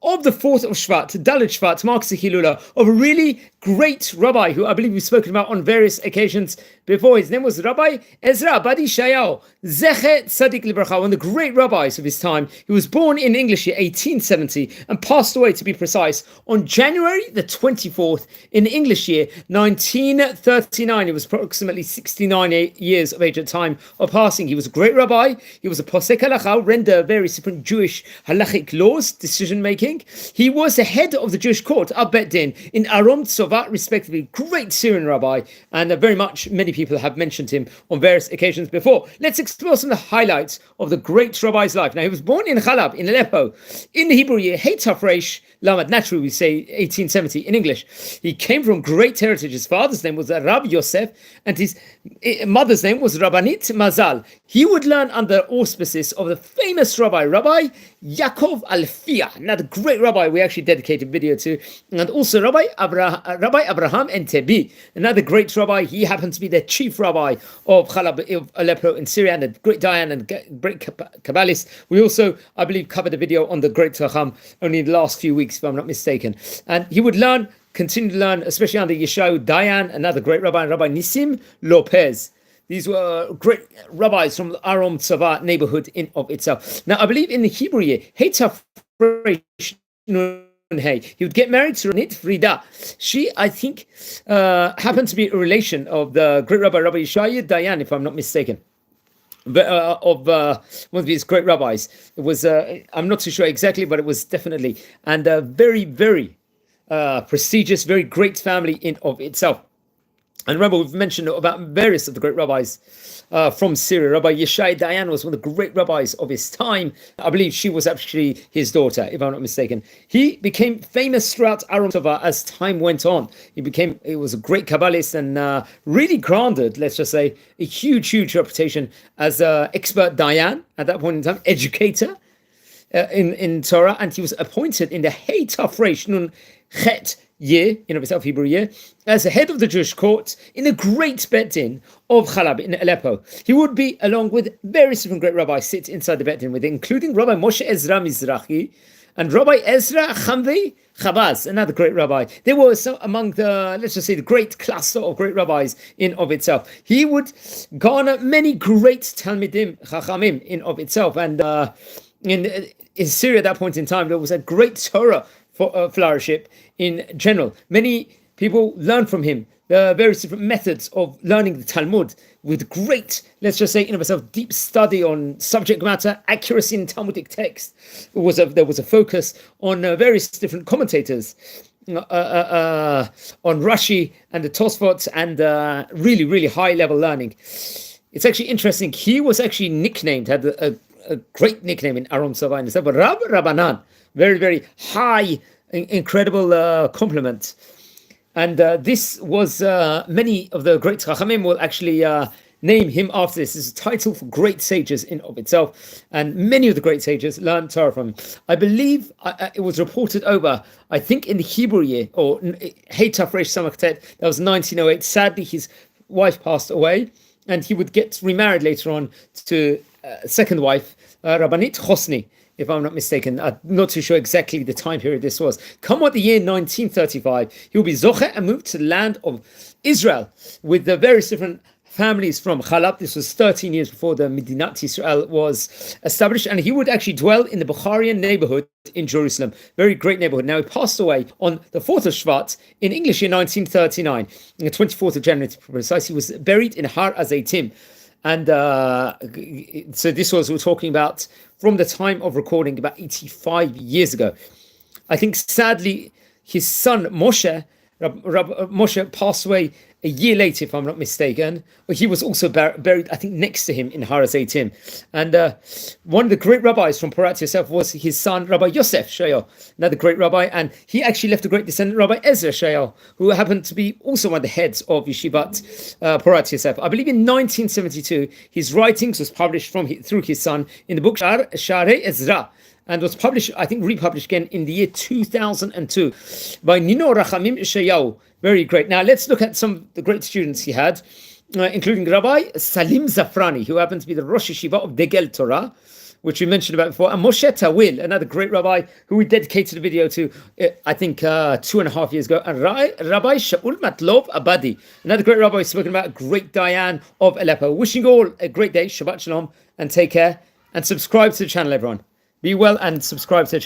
of the 4th of Shvat, Dalet Shvat, marks the Hilula of a really great rabbi who I believe we've spoken about on various occasions before. His name was Rabbi Ezra Abadi Shayo, Zeche Tzadik Libracha, one of the great rabbis of his time. He was born in English year 1870 and passed away, to be precise, on January the 24th in English year 1939. He was approximately 69 years of age at the time of passing. He was a great rabbi. He was a Posek Halacha, render various different Jewish halachic laws, decision making. He was the head of the Jewish court, Din, in Aram, Tzova, respectively. Great Syrian rabbi, and very much many people have mentioned him on various occasions before. Let's explore some of the highlights of the great rabbi's life. Now, he was born in Chalab, in Aleppo, in the Hebrew year, Hey Tafresh Lamed, naturally we say 1870 in English. He came from great heritage. His father's name was Rabbi Yosef, and his mother's name was Rabbanit Mazal. He would learn under auspices of the famous Rabbi Yaakov Alfia, another great rabbi we actually dedicated a video to, and also Rabbi Abraham Entebi, another great rabbi. He happened to be the chief rabbi of Chalab, of Aleppo in Syria, and a great Dayan and great Kabbalist. We also, I believe, covered a video on the great Chacham only in the last few weeks, if I'm not mistaken. And he would continue to learn, especially under Yeshayahu Dayan, another great rabbi, and Rabbi Nisim Lopez. These were great rabbis from the Aram Tzova neighborhood in of itself. Now, I believe in the Hebrew year, he would get married to Ranit Frida. She, I think, happened to be a relation of the great Rabbi Yeshayahu Dayan, if I'm not mistaken. Of one of these great rabbis. It was, I'm not too sure exactly, but it was definitely, and a very, very prestigious, very great family in of itself. And remember, we've mentioned about various of the great rabbis from Syria. Rabbi Yeshai Dayan was one of the great rabbis of his time. I believe she was actually his daughter, if I'm not mistaken. He became famous throughout Aram Tzova as time went on. He was a great Kabbalist and really granted, let's just say, a huge, huge reputation as an expert Dayan at that point in time, educator in Torah, and he was appointed in the Hey Tafresh Nun Chet year, in of itself Hebrew year, as the head of the Jewish court in a great Bet Din of Chalab in Aleppo. He would be, along with various different great rabbis, sit inside the Bet Din with it, including Rabbi Moshe Ezra Mizrahi and Rabbi Ezra Chamvi Chabaz, another great rabbi. They were among the, let's just say, the great cluster of great rabbis in of itself. He would garner many great Talmidim, Chachamim in of itself, and in Syria at that point in time, there was a great Torah for flourishing in general. Many people learned from him the various different methods of learning the Talmud with great, let's just say, in of itself, deep study on subject matter, accuracy in Talmudic text. There was a focus on various different commentators, on Rashi and the Tosfot, and really, really high level learning. It's actually interesting. He was actually nicknamed, had a great nickname in Aram Tzova, but Rabbanan. Very, very high, incredible compliment. And this was, many of the great Chachamim will actually name him after this. This is a title for great sages in of itself. And many of the great sages learned Torah from him. I believe it was reported over, I think in the Hebrew year, or Hey Tafresh Samach Tet, that was 1908. Sadly, his wife passed away, and he would get remarried later on to a second wife, Rabbanit Chosni, if I'm not mistaken. I'm not too sure exactly the time period this was. Come what the year 1935, he will be Zoche and moved to the land of Israel with the various different families from Chalab. This was 13 years before the Medinat Israel was established, and he would actually dwell in the Bukharian neighborhood in Jerusalem. Very great neighborhood. Now, he passed away on the 4th of Shvat in English year 1939, the 24th of January to be precise. He was buried in Har Azeitim. And so this was, we're talking about from the time of recording about 85 years ago. I think sadly his son Moshe passed away a year later, if I'm not mistaken. But he was also buried, I think, next to him in Har Azeitim. And one of the great rabbis from Porat Yosef was his son, Rabbi Yosef Shayo, another great rabbi. And he actually left a great descendant, Rabbi Ezra Shayo, who happened to be also one of the heads of Yeshivat Porat Yosef. I believe in 1972, his writings was published through his son in the book Sharei Ezra, and was published, I think, republished again in the year 2002 by Nino Rachamim Shayo. Very great. Now let's look at some of the great students he had, including Rabbi Salim Zafrani, who happened to be the Rosh Yeshiva of Degel Torah, which we mentioned about before, and Moshe Tawil, another great rabbi who we dedicated a video to, I think 2.5 years ago, and Rabbi Shaul Matlov Abadi, another great rabbi who's spoken about, a great Dayan of Aleppo. Wishing you all a great day, Shabbat Shalom, and take care, and subscribe to the channel, everyone. Be well and subscribe to the channel.